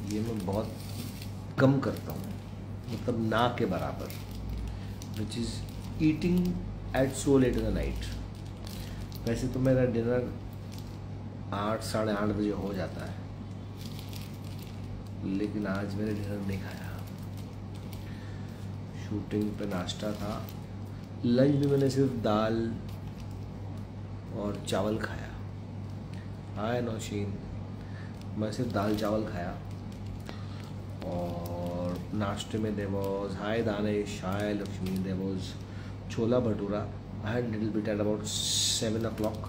ये मैं बहुत कम करता हूँ, मतलब ना के बराबर, which is eating at so let in the night. वैसे तो मेरा डिनर 8 साढ़े 8 बजे हो जाता है, लेकिन आज मैंने डिनर नहीं खाया। शूटिंग पे नाश्ता था, लंच भी मैंने सिर्फ दाल और चावल खाया। हाय नौशीन, मैं सिर्फ दाल चावल खाया। और नाश्ते में there was, hi Danish, hi Lakshmi, there was chola bhatura. I had little bit at about 7 o'clock,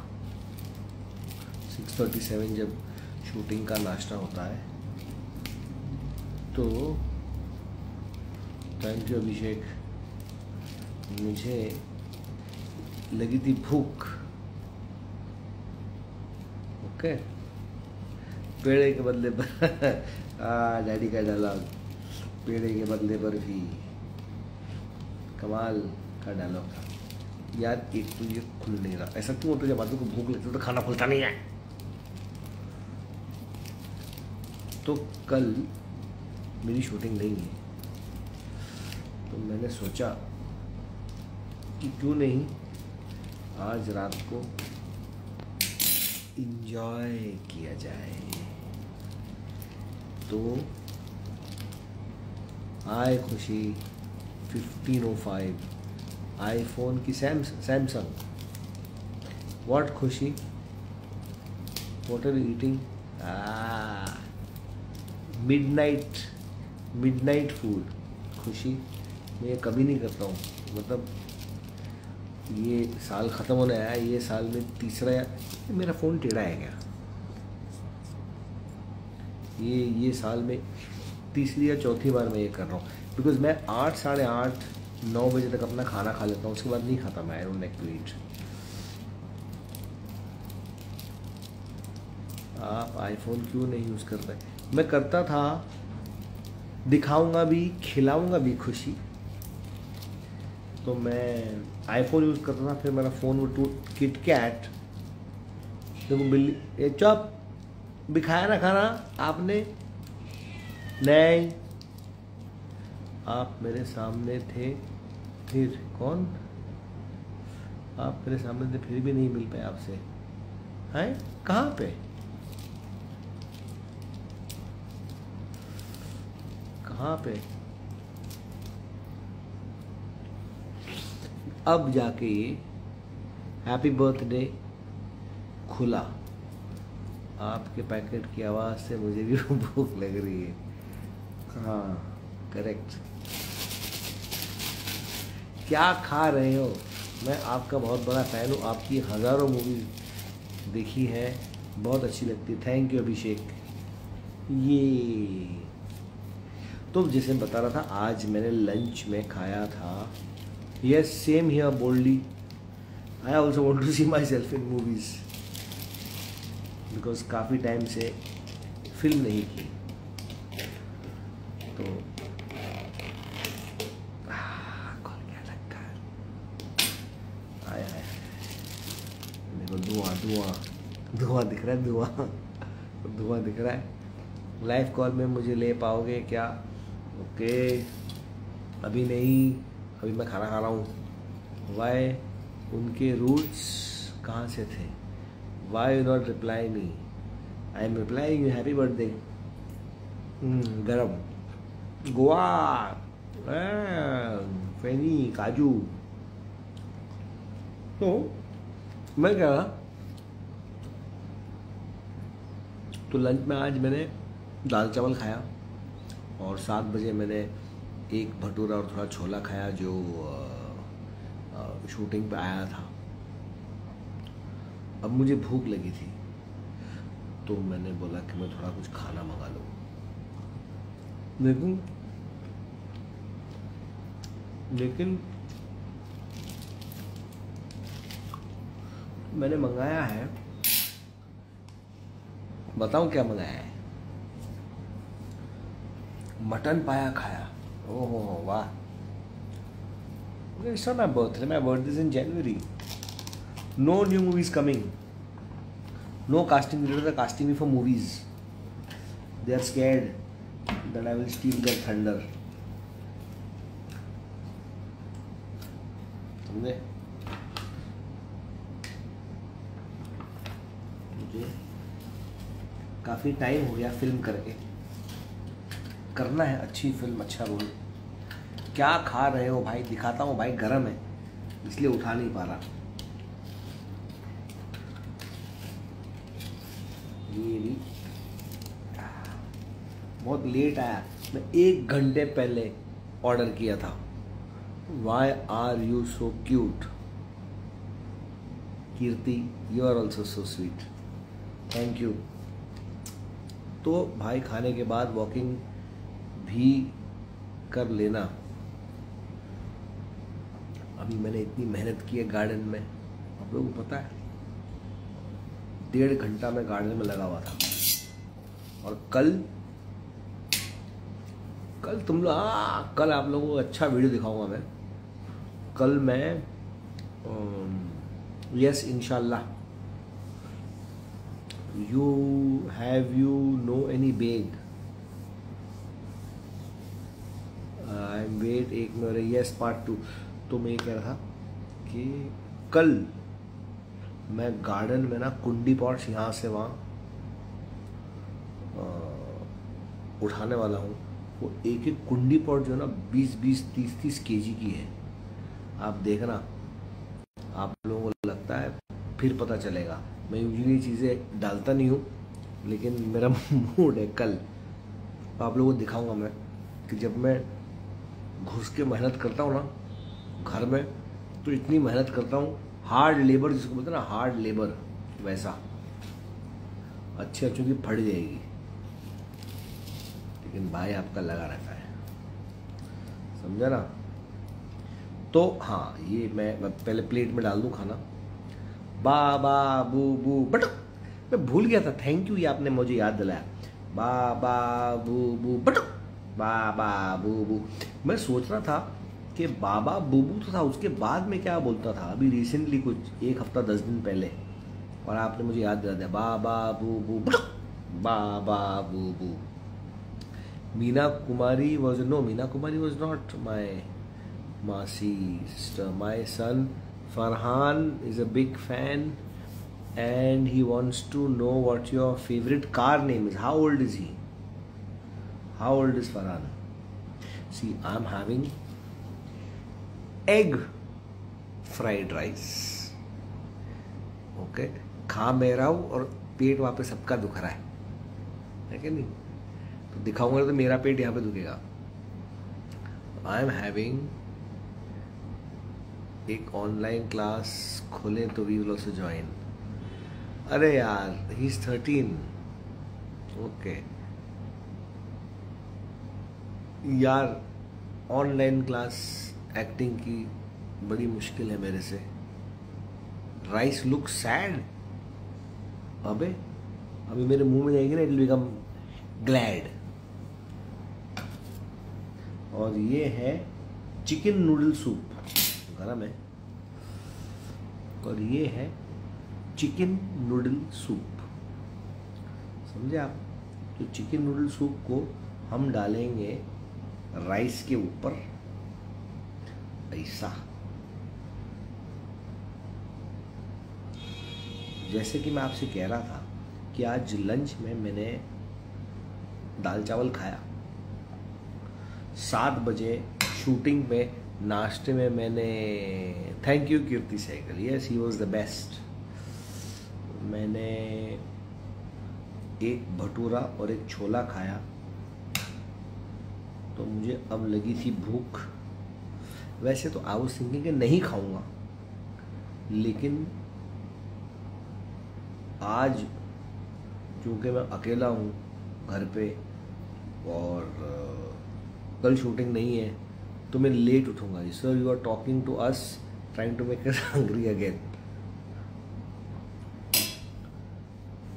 6:37 जब शूटिंग का नाश्ता होता है। तो थैंक यू अभिषेक। मुझे लगी थी भूख, ओके, पेड़े के बदले पर डैडी का डायलॉग, पेड़े के बदले बर्फी, कमाल का डायलॉग था यार। एक तो ये खुल नहीं रहा, ऐसा क्यों होता है जब आदमी को भूख लगती है तो खाना खुलता नहीं है। तो कल मेरी शूटिंग नहीं है, तो मैंने सोचा कि क्यों नहीं आज रात को इंजॉय किया जाए। तो आए खुशी 1505 आईफोन की Samsung. What Khushi, what are you eating? Midnight food. Khushi, मैं ये कभी नहीं करता हूँ, मतलब ये साल ख़त्म होने आया, ये साल में तीसरा या मेरा फ़ोन टेढ़ा है क्या? ये साल में तीसरी या चौथी बार मैं ये कर रहा हूँ, बिकॉज मैं 8 साढ़े 8 9 बजे तक अपना खाना खा लेता हूँ, उसके बाद नहीं खाता मैं। I don't like to eat. आप आईफोन क्यों नहीं यूज़ करते? मैं करता था, दिखाऊंगा भी खिलाऊंगा भी खुशी। तो मैं आईफोन यूज़ करता था, फिर मेरा फ़ोन वो किटकैट, देखो बिल्ली, ये चुप, दिखाया ना खाना आपने? नहीं, आप मेरे सामने थे, फिर कौन? आप मेरे सामने थे फिर भी नहीं मिल पाए आपसे, हैं? कहाँ पे? कहाँ पे? अब जाके ये हैप्पी बर्थडे खुला। आपके पैकेट की आवाज़ से मुझे भी भूख लग रही है। हाँ करेक्ट। क्या खा रहे हो? मैं आपका बहुत बड़ा फ़ैन हूँ, आपकी हज़ारों मूवीज़ देखी है, बहुत अच्छी लगती है। थैंक यू अभिषेक। ये तो जैसे बता रहा था, आज मैंने लंच में खाया था, yes same here boldly, I also want to see myself in movies, because काफ़ी टाइम से फिल्म नहीं की। तो कौन क्या लगता है? आया है, देखो धुआं दिख रहा है, धुआं दिख रहा है। लाइव कॉल में मुझे ले पाओगे क्या? ओके, अभी नहीं, अभी मैं खाना खा रहा हूँ। वाई? उनके रूट्स कहाँ से थे? Why you not reply me? I am replying you, happy birthday. गरम गोवा, फेनी, काजू। तो मैं क्या, तो लंच में आज मैंने दाल चावल खाया, और 7 बजे मैंने एक भटूरा और थोड़ा छोला खाया जो शूटिंग पे आया था। अब मुझे भूख लगी थी, तो मैंने बोला कि मैं थोड़ा कुछ खाना मंगा लूँ। लेकिन मैंने मंगाया है, बताऊं क्या मंगाया है? मटन पाया खाया। ओहो वाह, it's not my birthday, my birthday is in January. No new movies coming, no casting directors are casting me for movies. They are scared that I will steal their thunder. समझे? मुझे काफ़ी time हो गया film करके, करना है अच्छी film, अच्छा रोल। क्या खा रहे हो भाई? दिखाता हूँ भाई, गरम है इसलिए उठा नहीं पा रहा। ये भी बहुत लेट आया, मैं 1 घंटे पहले ऑर्डर किया था। Why are you so cute? Kirti, you are also so sweet. Thank you. तो भाई खाने के बाद वॉकिंग भी कर लेना। अभी मैंने इतनी मेहनत की है गार्डन में, आप लोगों को पता है 1.5 घंटा मैं गार्डन में लगा हुआ था। और कल तुम लोग, कल आप लोगों को अच्छा वीडियो दिखाऊंगा मैं। कल मैं यस इंशाल्लाह। You know any bag? I am wait, एक मेरे यस पार्ट 2। तो मैं ये कह रहा था कि कल मैं गार्डन में ना कुंडी पॉट्स यहाँ से वहाँ उठाने वाला हूँ। वो एक एक कुंडी पॉट जो है ना 20-20, 30-30 केजी की है। आप देखना, आप लोगों को लगता है फिर पता चलेगा। मैं यूजुअली ये चीज़ें डालता नहीं हूँ, लेकिन मेरा मूड है कल आप लोगों को दिखाऊंगा मैं कि जब मैं घुस के मेहनत करता हूँ ना घर में, तो इतनी मेहनत करता हूँ, हार्ड लेबर जिसको बोलते हैं ना, हार्ड लेबर, वैसा। अच्छी अच्छी की फट जाएगी, लेकिन भाई आपका लगा रहता है, समझा ना? तो हाँ, ये मैं पहले प्लेट में डाल दूँ खाना। बाबा बू बू बट मैं भूल गया था, थैंक यू, ये आपने मुझे याद दिलाया। बाबा बू बू बट बाबा बू बू। मैं सोच रहा था कि बाबा बू बू तो था, उसके बाद में क्या बोलता था अभी रिसेंटली, कुछ 1 हफ्ता 10 दिन पहले, और आपने मुझे याद दिला दिया बाबा बू बू बट बाबा बू बू। Meena Kumari was not my sister. My son Farhan is a big fan and he wants to know what your favorite car name is. How old is he? How old is Farhan? See, I'm having egg fried rice. Okay, खा मैं रहा हूँ और पेट वहाँ पे सबका दुख रहा है कि नहीं? तो दिखाऊंगा तो मेरा पेट यहाँ पे दुखेगा। आई एम हैविंग एक ऑनलाइन क्लास खोले तो वी विल आल्सो ज्वाइन। अरे यार, ही इज 13। ओके यार, ऑनलाइन क्लास एक्टिंग की बड़ी मुश्किल है मेरे से। Rice look sad. अबे अभी मेरे मुंह में जाएगी ना, इट विल बिकम ग्लैड। और ये है चिकन नूडल सूप, गरम है। और ये है चिकन नूडल सूप, समझे आप? तो चिकन नूडल सूप को हम डालेंगे राइस के ऊपर, ऐसा। जैसे कि मैं आपसे कह रहा था कि आज लंच में मैंने दाल चावल खाया, 7 बजे शूटिंग में, नाश्ते में मैंने, thank you Kirti Sehgal, yes he was the best, मैंने एक भटूरा और एक छोला खाया। तो मुझे अब लगी थी भूख। वैसे तो आई वाज थिंकिंग कि नहीं खाऊंगा, लेकिन आज चूँकि मैं अकेला हूँ घर पे और कल शूटिंग नहीं है, तो मैं लेट उठूंगा। Sir, you are talking to us, trying to make us hungry again.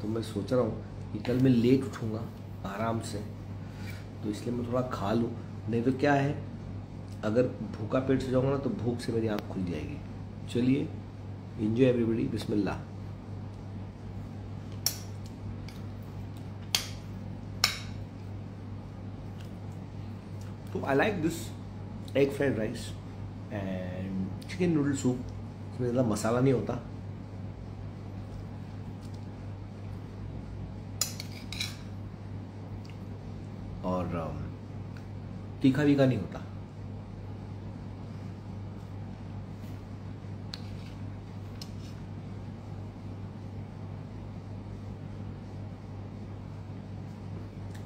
तो मैं सोच रहा हूँ कि कल मैं लेट उठूंगा आराम से, तो इसलिए मैं थोड़ा खा लूँ। नहीं तो क्या है, अगर भूखा पेट से जाऊँगा ना तो भूख से मेरी आँख खुल जाएगी। चलिए, एंजॉय एवरीबॉडी, बिस्मिल्लाह। तो I like this egg fried rice and chicken noodle soup. इसमें ज़्यादा मसाला नहीं होता, और तीखा वीखा नहीं होता।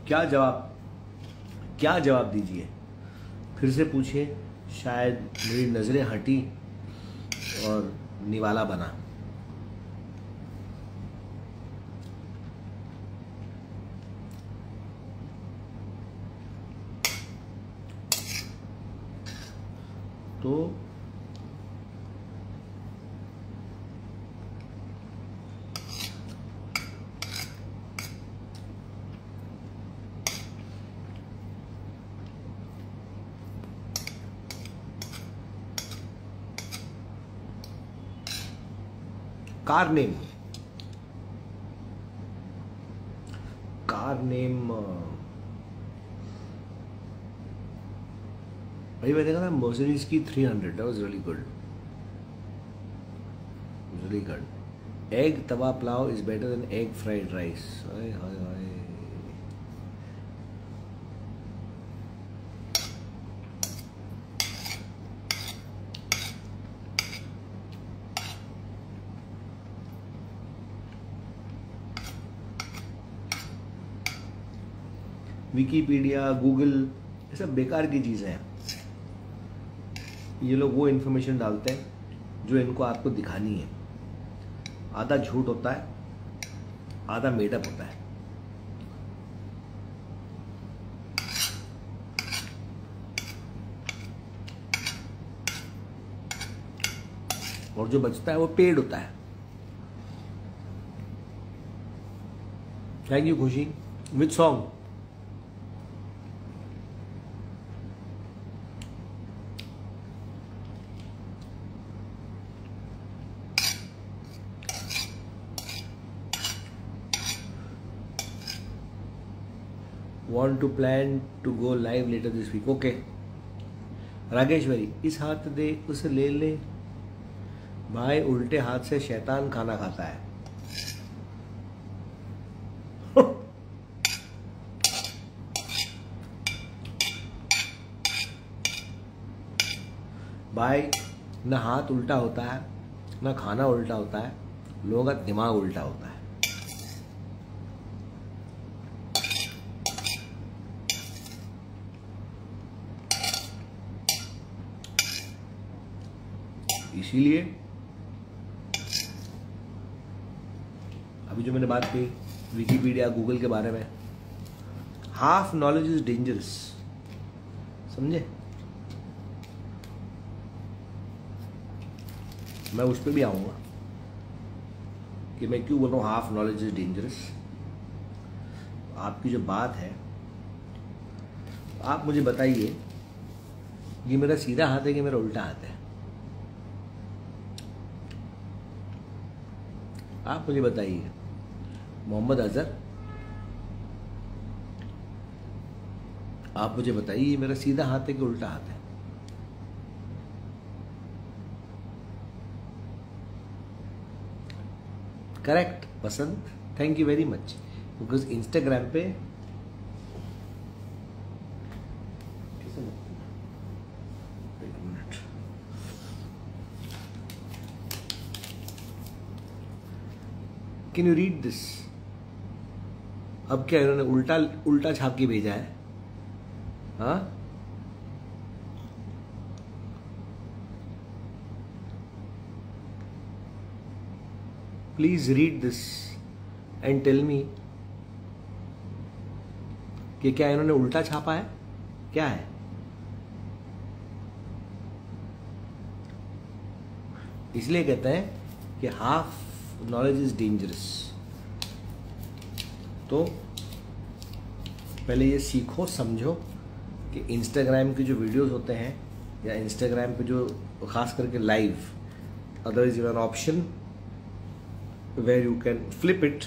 क्या जवाब दीजिए, फिर से पूछिए, शायद मेरी नजरें हटी और निवाला बना। तो कार नेम भाई मैंने कहा मर्सिडीज की 300, that was really good. Egg Tawa pulao is better than egg fried rice. Hi hi hi. Wikipedia, Google, ये सब बेकार की चीज़ें हैं। ये लोग वो इन्फॉर्मेशन डालते हैं जो इनको आपको दिखानी है। आधा झूठ होता है, आधा मेडअप होता है। और जो बचता है वो पेड होता है। थैंक यू खुशी। Which song? Want to plan to go live later this week? Okay. Rageshwari, इस हाथ दे उसे ले ले भाई, उल्टे हाथ से शैतान खाना खाता है। भाई ना हाथ उल्टा होता है, ना खाना उल्टा होता है, लोगों का दिमाग उल्टा होता है। इसीलिए अभी जो मैंने बात की विकीपीडिया, गूगल के बारे में, हाफ नॉलेज इज डेंजरस, समझे? मैं उस पर भी आऊंगा कि मैं क्यों बोल रहा हूं हाफ नॉलेज इज डेंजरस। आपकी जो बात है, आप मुझे बताइए, ये मेरा सीधा हाथ है कि मेरा उल्टा हाथ है? आप मुझे बताइए। मोहम्मद अजहर, आप मुझे बताइए, ये मेरा सीधा हाथ है कि उल्टा हाथ है? करेक्ट पसंद, thank you very much. Because Instagram पे कैन यू रीड दिस? अब क्या इन्होंने उल्टा छाप के भेजा है? हाँ, please read this and tell me कि क्या इन्होंने उल्टा छापा है, क्या है? इसलिए कहते हैं कि हाफ नॉलेज इज डेंजरस। तो पहले ये सीखो, समझो कि इंस्टाग्राम के जो वीडियोस होते हैं या इंस्टाग्राम पे जो खास करके live, otherwise you an option where you can flip it,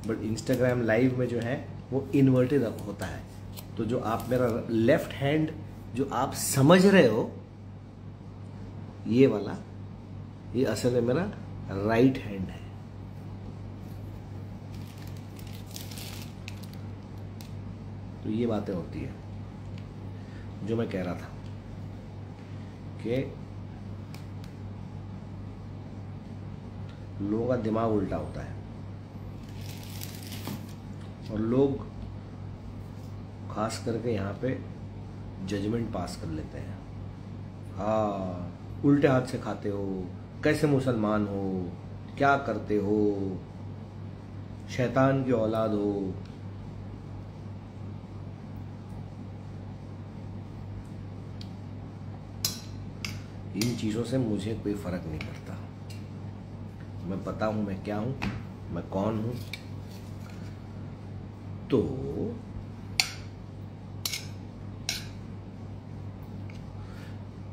but Instagram live में जो है वो इन्वर्टेड होता है। तो जो आप मेरा लेफ्ट हैंड जो आप समझ रहे हो ये वाला, ये असल में मेरा राइट हैंड है। तो ये बातें होती है जो मैं कह रहा था कि लोगों का दिमाग उल्टा होता है और लोग खास करके यहाँ पे जजमेंट पास कर लेते हैं। हाँ, उल्टे हाथ से खाते हो, कैसे मुसलमान हो, क्या करते हो, शैतान की औलाद हो। इन चीज़ों से मुझे कोई फर्क नहीं पड़ता। मैं पता हूं मैं क्या हूं, मैं कौन हूं। तो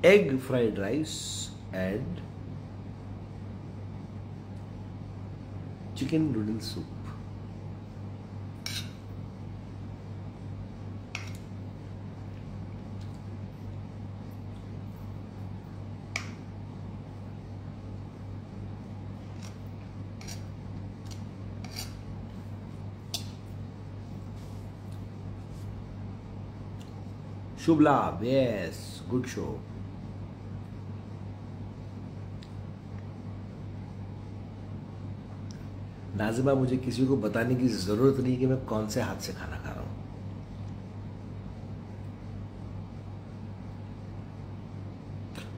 egg fried rice and chicken noodle soup. Shubh Labh, yes, good show. Nazima, मुझे किसी को बताने की जरूरत नहीं कि मैं कौन से हाथ से खाना खा रहा हूं।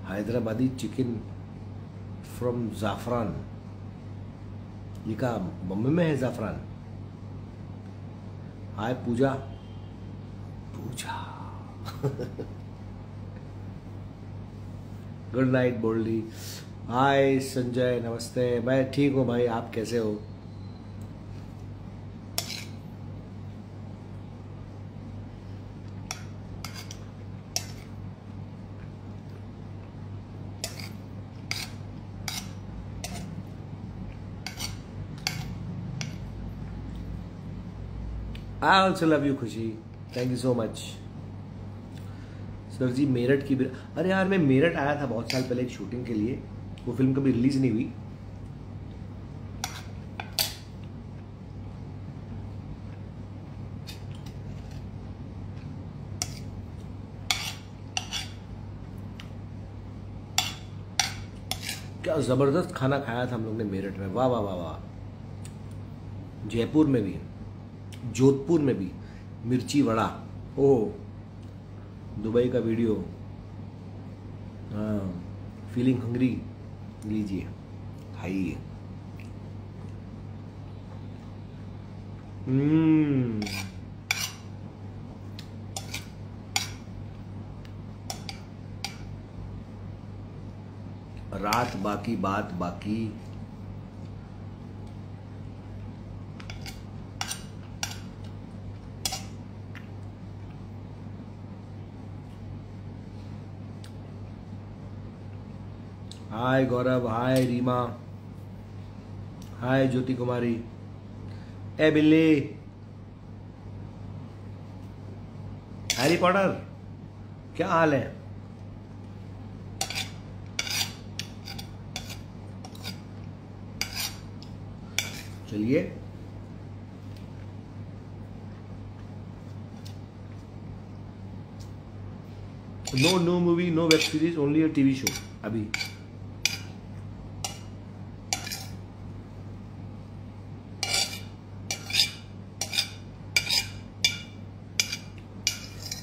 Hyderabadi chicken from Zafran. ये का बम्बे में है Zafran? Hi Pooja, Pooja. Good night Boldy. Hi Sanjay, नमस्ते। मैं ठीक हूँ भाई, आप कैसे हो? I also love you Khushi, thank you so much. Sir ji Meerut की अरे यार, मैं मेरठ आया था बहुत साल पहले एक शूटिंग के लिए, वो फिल्म कभी रिलीज नहीं हुई। क्या जबरदस्त खाना खाया था हम लोग ने मेरठ में, वाह वाह वाह वाह। जयपुर में भी, जोधपुर में भी मिर्ची वड़ा। ओह, दुबई का वीडियो। हाँ, फीलिंग हंग्री, लीजिए खाइए। रात बाकी बात बाकी। हाय गौरव, हाय रीमा, हाय ज्योति कुमारी। ए बिल्ली, हैरी पॉटर, क्या हाल है? चलिए, no movie, no web series, only a TV show अभी।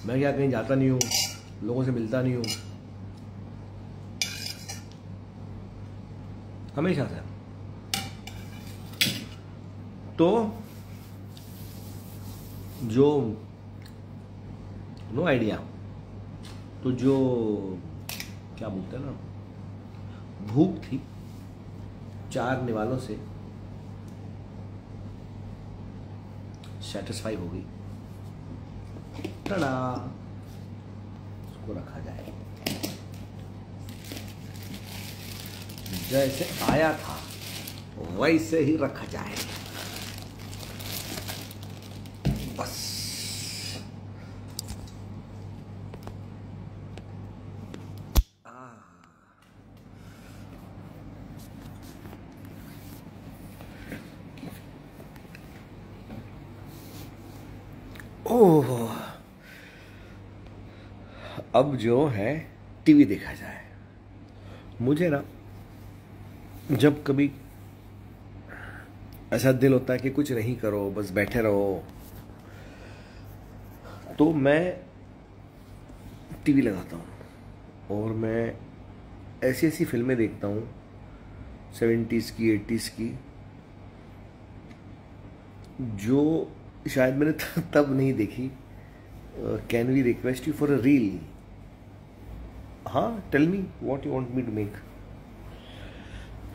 मैं क्या कहीं जाता नहीं हूँ, लोगों से मिलता नहीं हूँ, हमेशा से। तो जो नो आइडिया, तो जो क्या बोलते हैं ना, भूख थी 4 निवालों से सेटिस्फाई हो गई। टड़ा, उसको रखा जाए जैसे आया था वैसे ही रखा जाए बस। ओह, अब जो है टीवी देखा जाए। मुझे ना जब कभी ऐसा दिल होता है कि कुछ नहीं करो, बस बैठे रहो, तो मैं टीवी लगाता हूँ और मैं ऐसी ऐसी फिल्में देखता हूँ 70s की 80s की, जो शायद मैंने तब नहीं देखी। Can we request you for a reel? हाँ, tell me what you want me to make.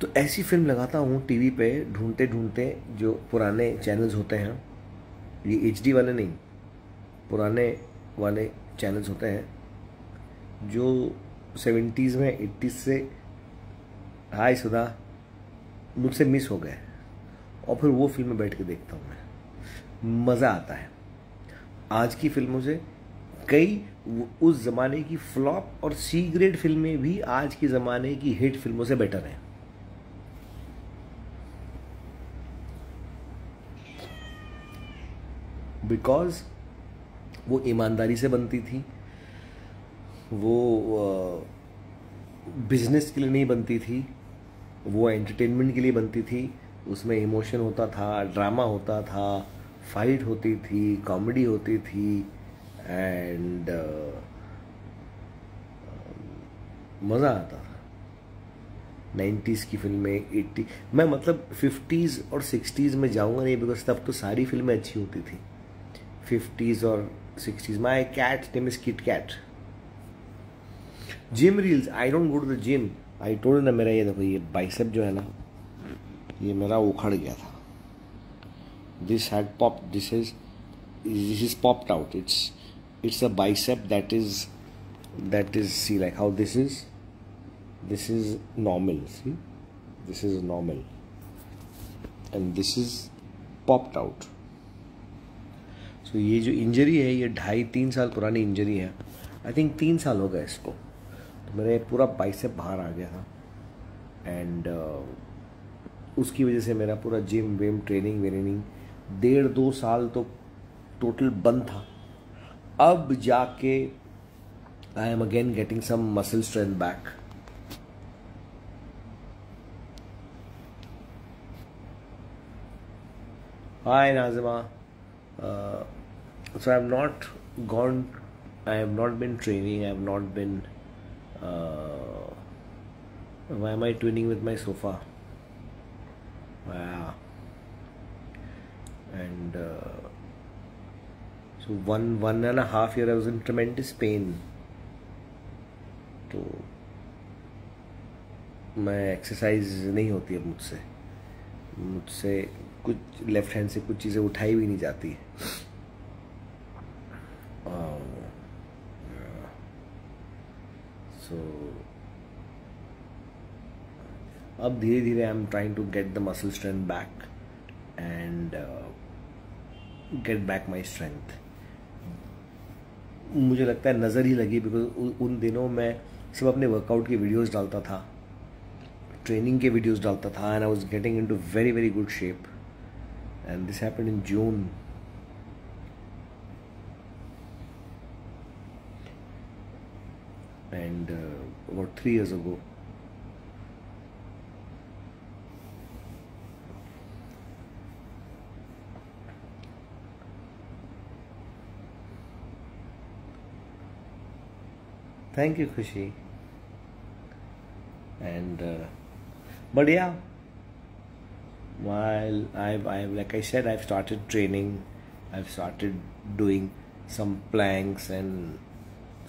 तो ऐसी फिल्म लगाता हूँ टीवी पे ढूंढते ढूंढते, जो पुराने चैनल्स होते हैं, ये HD वाले नहीं, पुराने वाले चैनल्स होते हैं जो 70s में 80s से, हाय सुधा, मुझसे मिस हो गए, और फिर वो फिल्में बैठ के देखता हूँ मैं, मज़ा आता है। आज की फिल्मों से कई उस ज़माने की फ्लॉप और सी ग्रेड फिल्में भी आज के ज़माने की हिट फिल्मों से बेटर हैं। बिकॉज वो ईमानदारी से बनती थी, वो बिजनेस के लिए नहीं बनती थी, वो एंटरटेनमेंट के लिए बनती थी। उसमें इमोशन होता था, ड्रामा होता था, फाइट होती थी, कॉमेडी होती थी, एंड मज़ा आता था। 90s की फिल्में, 80, मैं मतलब 50s और 60s में जाऊंगा नहीं, बिकॉज तब तो सारी फिल्में अच्छी होती थी। 50s और 60s, my cat name is Kit Kat. Gym reels, I don't go to the gym. I told ना, मेरा ये देखो, ये बाइसेप जो है ना, ये मेरा उखड़ गया था। This had pop, this is popped out. It's a bicep that is see like how this is normal, see this is normal and this is popped out. So ये जो इंजरी है, ये 2.5-3 साल पुरानी इंजरी है। आई थिंक 3 साल हो गए इसको। तो मेरा पूरा बाइसेप बाहर आ गया था, एंड उसकी वजह से मेरा पूरा जिम विम ट्रेनिंग 1.5-2 साल तो टोटल बंद था। अब जाके I am again getting some muscle strength back. Hi Nazima. So I have not gone, I have not been training, I have not been, why am I twinning with my sofa? Yeah. And so 1.5 year I was in tremendous pain. तो मैं exercise नहीं होती अब मुझसे कुछ left hand से कुछ चीज़ें उठाई भी नहीं जाती। सो अब धीरे धीरे I am trying to get the muscle strength back and get back my strength. मुझे लगता है नज़र ही लगी, बिकॉज उन दिनों मैं सब अपने वर्कआउट के वीडियोस डालता था, ट्रेनिंग के वीडियोस डालता था, and I was getting into very very good shape, and this happened in June. And about 3 years ago. Thank you, Khushi. And but yeah, while I've like I said, I've started training. I've started doing some planks and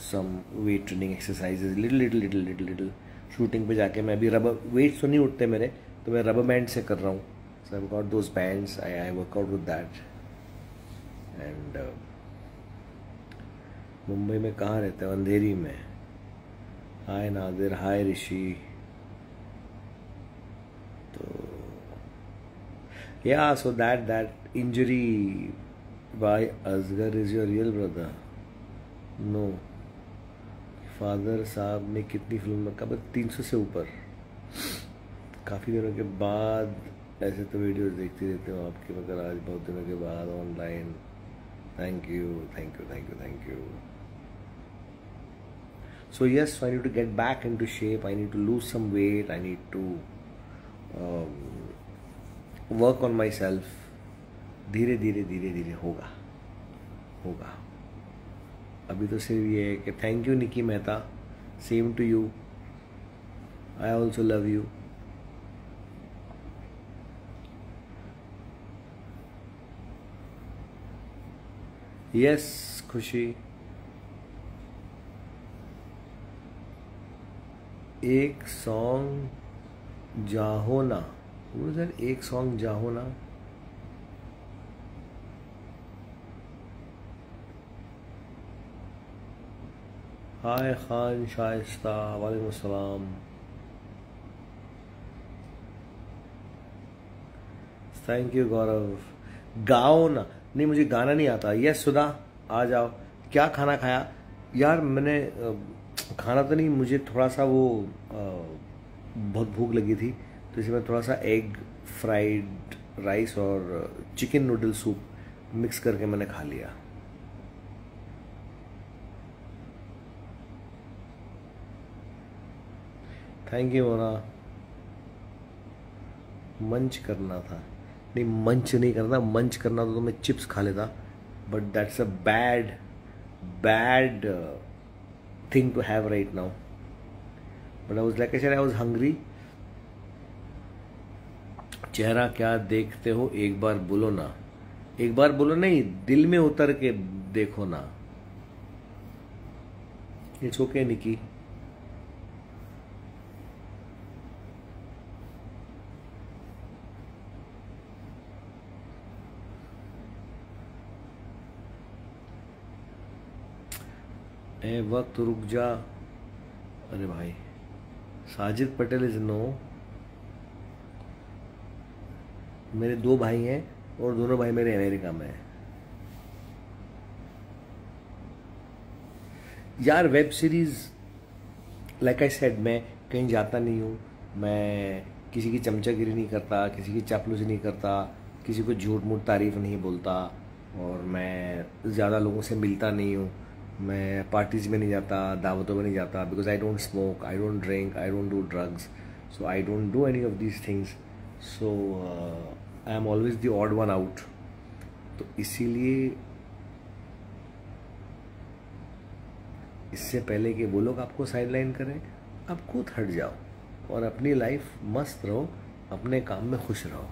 some weight training exercises, little shooting पे जाके मैं अभी rubber weights तो नहीं उठते मेरे, तो मैं रबर बैंड से कर रहा हूँ। So I got those bands, I work out with that. And Mumbai में कहाँ रहते हो? अंधेरी में। हाय नादिर, हाय ऋषि। तो या so that injury by Asgar is your real brother? No. Father साहब ने कितनी फिल्म में, कब 300 से ऊपर। काफ़ी दिनों के बाद ऐसे तो वीडियोस देखते रहते हो आपके, मगर आज बहुत दिनों के बाद online Thank you, thank you, thank you, thank you. So yes, I need to get back into shape. I need to lose some weight. I need to work on myself. धीरे धीरे धीरे धीरे होगा होगा. अभी तो सिर्फ ये है कि thank you Nikki Mehta. Same to you. I also love you. Yes Khushi. एक सॉन्ग जाहो ना. सर एक सॉन्ग जाहो ना. हाय खान शाइस्ता. वालेकुम अस्सलाम. थैंक यू गौरव. गाओ ना. नहीं मुझे गाना नहीं आता. यस सुधा आ जाओ. क्या खाना खाया यार? मैंने खाना तो नहीं, मुझे थोड़ा सा वो बहुत भूख लगी थी तो इसलिए मैं थोड़ा सा एग फ्राइड राइस और चिकन नूडल सूप मिक्स करके मैंने खा लिया. Thank you Mona. मंच करना था. नहीं मंच नहीं करना. मंच करना तो मैं चिप्स खा लेता. But that's a bad thing to have right now. But I was like I said, I was hungry. चेहरा क्या देखते हो एक बार बोलो ना. एक बार बोलो नहीं, दिल में उतर के देखो ना. It's okay निकी. ए वक्त रुक जा. अरे भाई साजिद पटेल इज नो. मेरे 2 भाई हैं और दोनों भाई मेरे अमेरिका में हैं. यार web series like I said मैं कहीं जाता नहीं हूँ. मैं किसी की चमचागिरी नहीं करता, किसी की चापलूसी नहीं करता, किसी को झूठ मूठ तारीफ नहीं बोलता और मैं ज़्यादा लोगों से मिलता नहीं हूँ. मैं पार्टीज में नहीं जाता, दावतों में नहीं जाता. Because I don't smoke, I don't drink, I don't do drugs. So I don't do any of these things. So I am always the odd one out. तो इसीलिए इससे पहले कि वो लोग आपको साइडलाइन करें, आप खुद हट जाओ और अपनी लाइफ मस्त रहो, अपने काम में खुश रहो.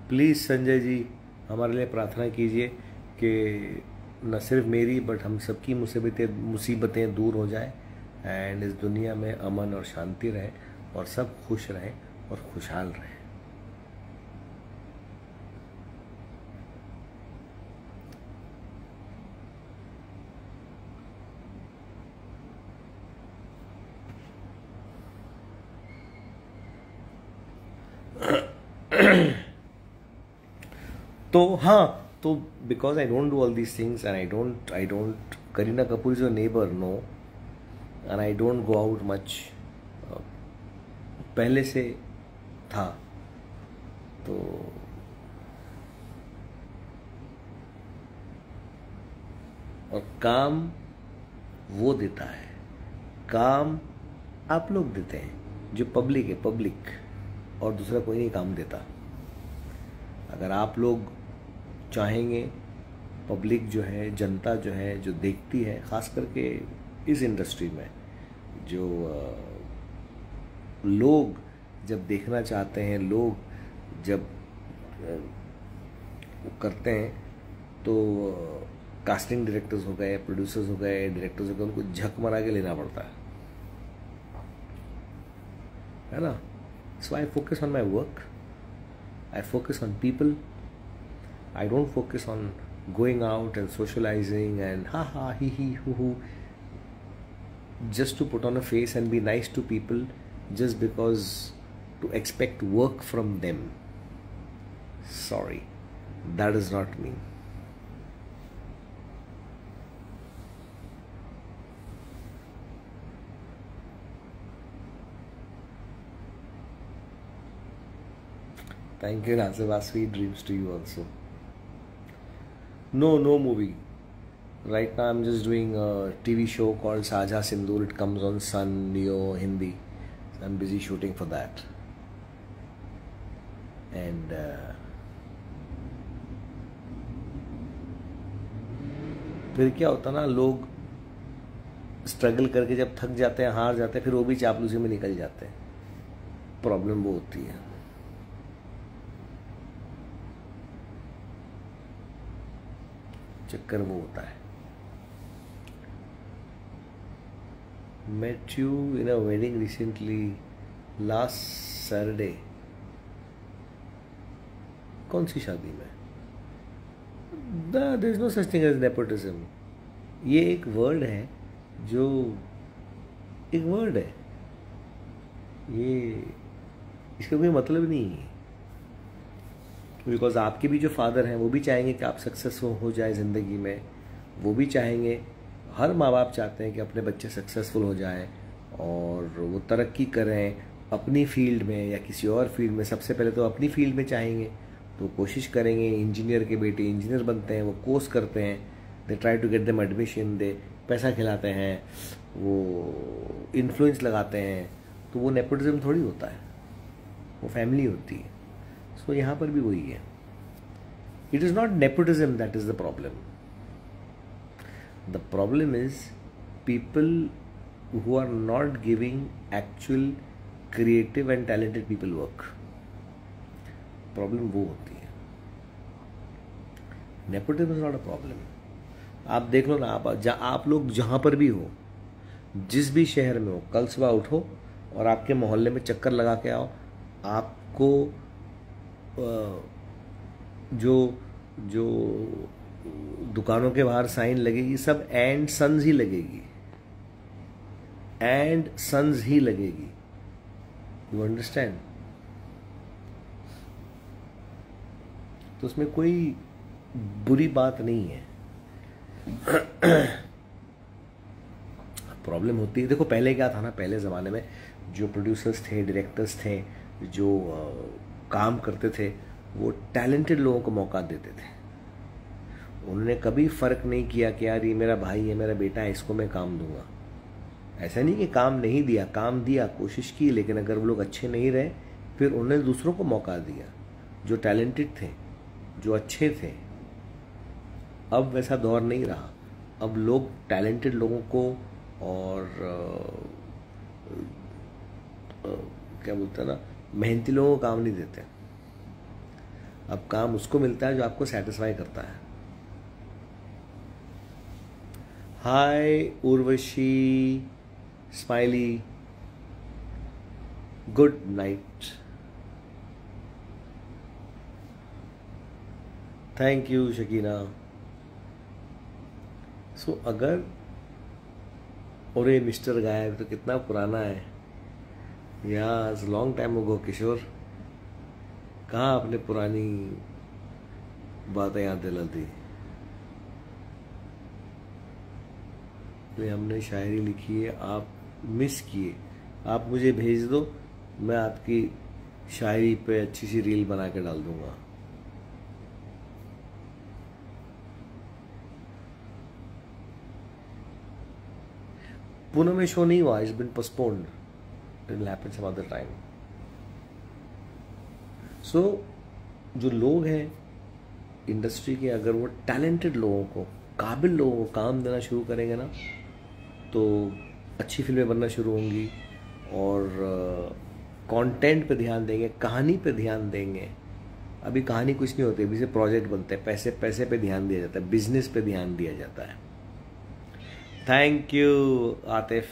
प्लीज़ संजय जी हमारे लिए प्रार्थना कीजिए कि न सिर्फ मेरी बट हम सबकी मुसीबतें दूर हो जाए एंड इस दुनिया में अमन और शांति रहे और सब खुश रहें और खुशहाल रहें. तो हाँ, तो because I don't do all these things and I don't Kareena Kapoor is your neighbour no and I don't go out much. पहले से था तो और काम वो देता है, काम आप लोग देते हैं जो पब्लिक है, पब्लिक, और दूसरा कोई नहीं काम देता. अगर आप लोग चाहेंगे, पब्लिक जो है, जनता जो है, जो देखती है, ख़ास करके इस इंडस्ट्री में जो लोग जब देखना चाहते हैं, लोग जब करते हैं तो कास्टिंग डायरेक्टर्स हो गए, प्रोड्यूसर्स हो गए, डायरेक्टर्स हो गए, उनको झक मारा के लेना पड़ता है ना. So I focus on my work. I focus on people. I don't focus on going out and socializing and ha ha he he hoo hoo just to put on a face and be nice to people just because to expect work from them. Sorry, that is not me. Thank you, Nasib. Sweet dreams to you also. No movie. Right now I'm just doing a TV show called Saja Sindoor. It comes on Sun, Neo, Hindi. So I'm busy shooting for that. And फिर क्या होता ना, लोग struggle करके जब थक जाते हैं, हार जाते हैं, फिर वो भी चापलूसी में निकल जाते हैं. प्रॉब्लम वो होती है. चक्कर वो होता है. Met you in a wedding recently, last Saturday. कौन सी शादी में? There is no such thing as nepotism. ये एक वर्ड है, जो एक वर्ड है, ये इसका कोई मतलब नहीं है. बिकॉज आपके भी जो फादर हैं वो भी चाहेंगे कि आप सक्सेसफुल हो जाए ज़िंदगी में. वो भी चाहेंगे, हर माँ बाप चाहते हैं कि अपने बच्चे सक्सेसफुल हो जाएं और वो तरक्की करें अपनी फील्ड में या किसी और फील्ड में. सबसे पहले तो अपनी फील्ड में चाहेंगे तो कोशिश करेंगे. इंजीनियर के बेटे इंजीनियर बनते हैं, वो कोर्स करते हैं, they try to get them admission, they पैसा खिलाते हैं, वो इन्फ्लुएंस लगाते हैं. तो वो नेपोटिज्म थोड़ी होता है, वो फैमिली होती है. सो यहाँ पर भी वही है. It is not nepotism that is the problem. The problem is people who are not giving actual creative and talented people work. Problem वो होती है. Nepotism is not a problem. आप देख लो ना, आप लोग जहाँ पर भी हो, जिस भी शहर में हो, कल सुबह उठो और आपके मोहल्ले में चक्कर लगा के आओ. आपको जो दुकानों के बाहर साइन लगेगी, सब एंड सन्स ही लगेगी, एंड सन्स ही लगेगी. You understand? तो उसमें कोई बुरी बात नहीं है. प्रॉब्लम होती है. देखो पहले क्या था ना, पहले ज़माने में जो प्रोड्यूसर्स थे, डायरेक्टर्स थे, जो काम करते थे, वो टैलेंटेड लोगों को मौका देते थे. उन्होंने कभी फ़र्क नहीं किया कि यार ये मेरा भाई है, मेरा बेटा है, इसको मैं काम दूंगा. ऐसा नहीं कि काम नहीं दिया, काम दिया, कोशिश की, लेकिन अगर वो लोग अच्छे नहीं रहे फिर उन्होंने दूसरों को मौका दिया जो टैलेंटेड थे, जो अच्छे थे. अब वैसा दौर नहीं रहा. अब लोग टैलेंटेड लोगों को और क्या बोलते हैं ना, मेहनती लोगों को काम नहीं देते. अब काम उसको मिलता है जो आपको सेटिस्फाई करता है. Hi Urvashi, smiley, good night. Thank you Shakina. So अगर, और ये मिस्टर गायब तो कितना पुराना है. यार लॉन्ग टाइम हो गो किशोर. कहाँ आपने पुरानी बातें याद दिला दी. तो हमने शायरी लिखी है, आप मिस किए. आप मुझे भेज दो, मैं आपकी शायरी पे अच्छी सी रील बना के डाल दूंगा. पुणे में शो नहीं हुआ, it's been postponed. It will happen some other time. So जो लोग हैं इंडस्ट्री के, अगर वो टैलेंटेड लोगों को, काबिल लोगों को काम देना शुरू करेंगे ना, तो अच्छी फिल्में बनना शुरू होंगी. और कंटेंट पे ध्यान देंगे, कहानी पे ध्यान देंगे. अभी कहानी कुछ नहीं होती, अभी से प्रोजेक्ट बनते हैं, पैसे पे ध्यान दिया जाता है, बिजनेस पे ध्यान दिया जाता है. Thank you Atif.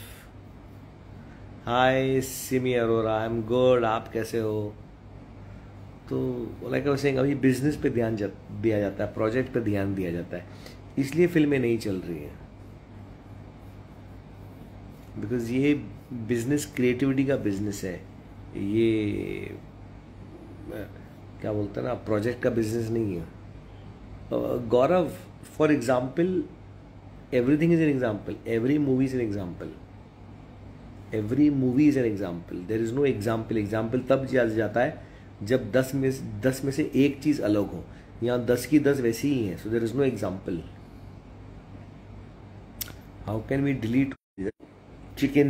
Hi Simi Arora, I am good. आप कैसे हो? तो लाइक आई वाज सेइंग, अभी बिजनेस पे ध्यान दिया जाता है, प्रोजेक्ट पे ध्यान दिया जाता है, इसलिए फिल्में नहीं चल रही हैं. बिकॉज ये बिजनेस क्रिएटिविटी का बिजनेस है. ये क्या बोलते हैं ना, प्रोजेक्ट का बिजनेस नहीं है. Gaurav, for example, everything is an example. Every movie is an example. Every movie is an example. There is no example. Example तब जाता है जब 10 में से एक चीज अलग हो, यहाँ 10 की 10 वैसी ही है, so there is no example. How can we delete? Chicken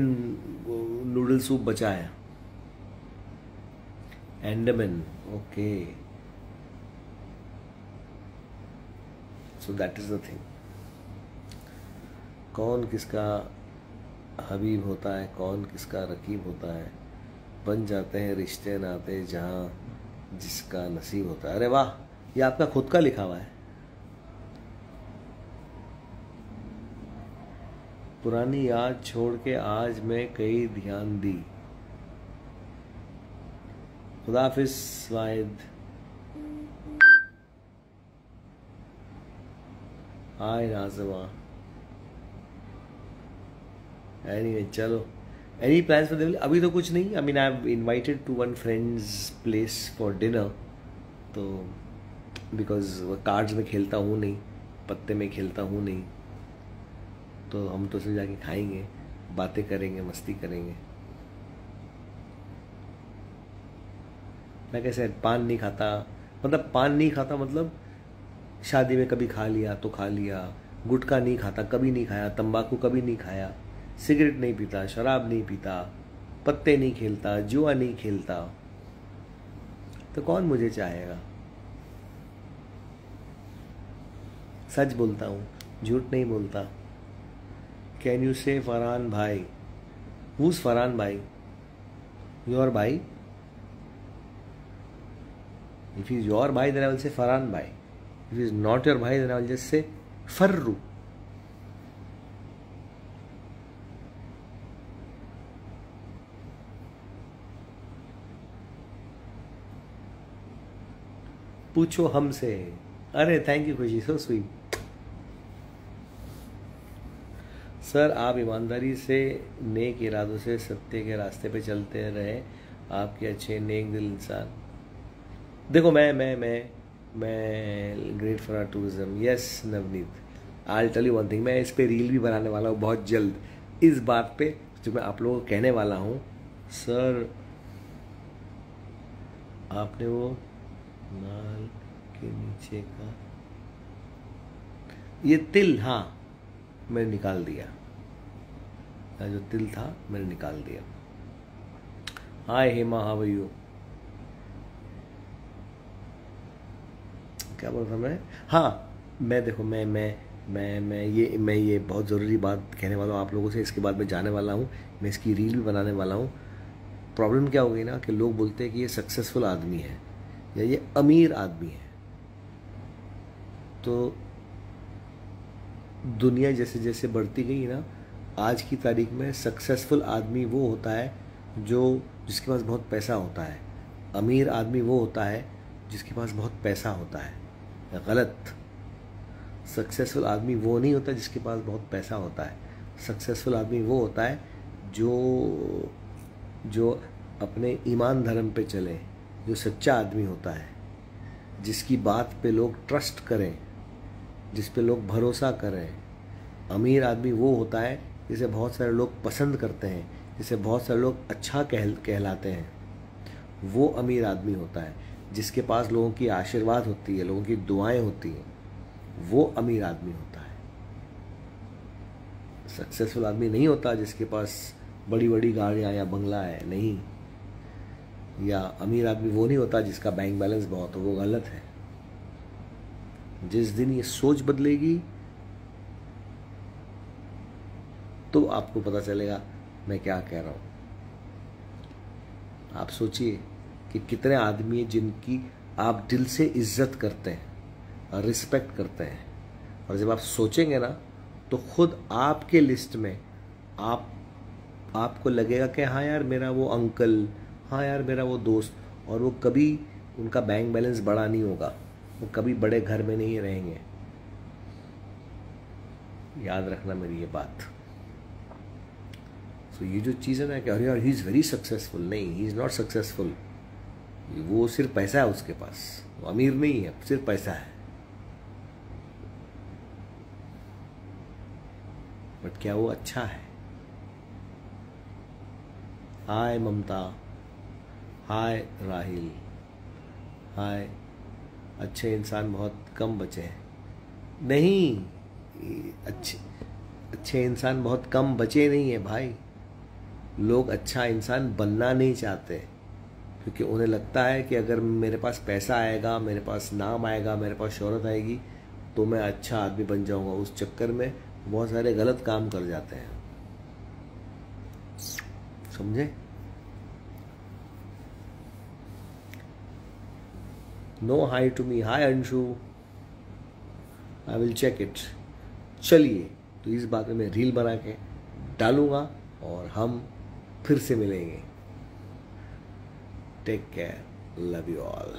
noodle soup बचा है, एंडमन, okay, so that is the thing. कौन किसका हबीब होता है, कौन किसका रकीब होता है, बन जाते हैं रिश्ते नाते जहाँ जिसका नसीब होता है। अरे वाह, ये आपका खुद का लिखा हुआ है। पुरानी याद छोड़ के आज मैं कई ध्यान दी। खुदाफिज वाहिद। हाय नाज़िमा। एनीवे चलो, एनी प्लान्स फॉर दिवाली? अभी तो कुछ नहीं। I mean I have invited to one friend's place for dinner, तो बिकॉज कार्ड्स में खेलता हूँ नहीं, पत्ते में खेलता हूँ नहीं, तो हम तो सिर्फ जाके खाएंगे, बातें करेंगे, मस्ती करेंगे। मैं कैसे पान नहीं खाता, मतलब पान नहीं खाता मतलब शादी में कभी खा लिया तो खा लिया, गुटखा नहीं खाता, कभी नहीं खाया, तंबाकू कभी नहीं खाया, सिगरेट नहीं पीता, शराब नहीं पीता, पत्ते नहीं खेलता, जुआ नहीं खेलता, तो कौन मुझे चाहेगा? सच बोलता हूँ, झूठ नहीं बोलता। कैन यू से फरहान भाई? हुज फरहान भाई? योर भाई? If he is your bhai, then I will say Farhan bhai. If he is not your bhai, then I will just say Farru. पूछो हमसे। अरे थैंक यू खुशी, सो स्वीट। सर आप ईमानदारी से, नेक इरादों से सत्य के रास्ते पे चलते रहे, आपके अच्छे नेक दिल इंसान। देखो मैं great for our tourism. Yes Navneet, I tell you one thing, मैं इस पे रील भी बनाने वाला हूँ बहुत जल्द, इस बात पे जो मैं आप लोगों को कहने वाला हूँ। सर आपने वो नाल के नीचे का ये तिल, हाँ मैंने निकाल दिया, जो तिल था मैंने निकाल दिया। हाय हेमा, हाउ आर यू? क्या बोल रहा मैं? हाँ मैं देखो मैं ये बहुत ज़रूरी बात कहने वाला हूँ आप लोगों से, इसके बाद मैं जाने वाला हूँ, मैं इसकी रील भी बनाने वाला हूँ। प्रॉब्लम क्या हो गई ना कि लोग बोलते हैं कि ये सक्सेसफुल आदमी है या ये अमीर आदमी है, तो दुनिया जैसे जैसे बढ़ती गई ना, आज की तारीख में सक्सेसफुल आदमी वो होता है जिसके पास बहुत पैसा होता है, अमीर आदमी वो होता है जिसके पास बहुत पैसा होता है। गलत। सक्सेसफुल आदमी वो नहीं होता जिसके पास बहुत पैसा होता है। सक्सेसफुल आदमी वो होता है जो अपने ईमान धर्म पे चले, जो सच्चा आदमी होता है, जिसकी बात पे लोग ट्रस्ट करें, जिस पे लोग भरोसा करें। अमीर आदमी वो होता है जिसे बहुत सारे लोग पसंद करते हैं, जिसे बहुत सारे लोग अच्छा कहलाते हैं, वो अमीर आदमी होता है। जिसके पास लोगों की आशीर्वाद होती है, लोगों की दुआएं होती हैं, वो अमीर आदमी होता है। सक्सेसफुल आदमी नहीं होता जिसके पास बड़ी बड़ी गाड़ियाँ या बंगला है, नहीं। या अमीर आदमी वो नहीं होता जिसका बैंक बैलेंस बहुत हो, वो गलत है। जिस दिन ये सोच बदलेगी तो आपको पता चलेगा मैं क्या कह रहा हूँ। आप सोचिए कि कितने आदमी हैं जिनकी आप दिल से इज्जत करते हैं और रिस्पेक्ट करते हैं, और जब आप सोचेंगे ना तो खुद आपके लिस्ट में आपको लगेगा कि हाँ यार मेरा वो अंकल, हाँ यार मेरा वो दोस्त, और वो कभी उनका बैंक बैलेंस बड़ा नहीं होगा, वो कभी बड़े घर में नहीं रहेंगे। याद रखना मेरी ये बात। तो ये जो चीज़ है ना कि अरे यार ही इज़ वेरी सक्सेसफुल, नहीं, ही इज़ नॉट सक्सेसफुल। वो सिर्फ पैसा है उसके पास, वो अमीर नहीं है, सिर्फ पैसा है। बट क्या वो अच्छा है? हाय ममता, हाय राहिल, हाय, अच्छे इंसान बहुत कम बचे हैं। नहीं, अच्छे इंसान बहुत कम बचे नहीं है भाई। लोग अच्छा इंसान बनना नहीं चाहते, क्योंकि उन्हें लगता है कि अगर मेरे पास पैसा आएगा, मेरे पास नाम आएगा, मेरे पास शोहरत आएगी, तो मैं अच्छा आदमी बन जाऊंगा। उस चक्कर में बहुत सारे गलत काम कर जाते हैं, समझे? No hi to me. Hi Anshu, I will check it. चलिए, तो इस बात में मैं रील बना के डालूंगा और हम फिर से मिलेंगे। Take care, love you all.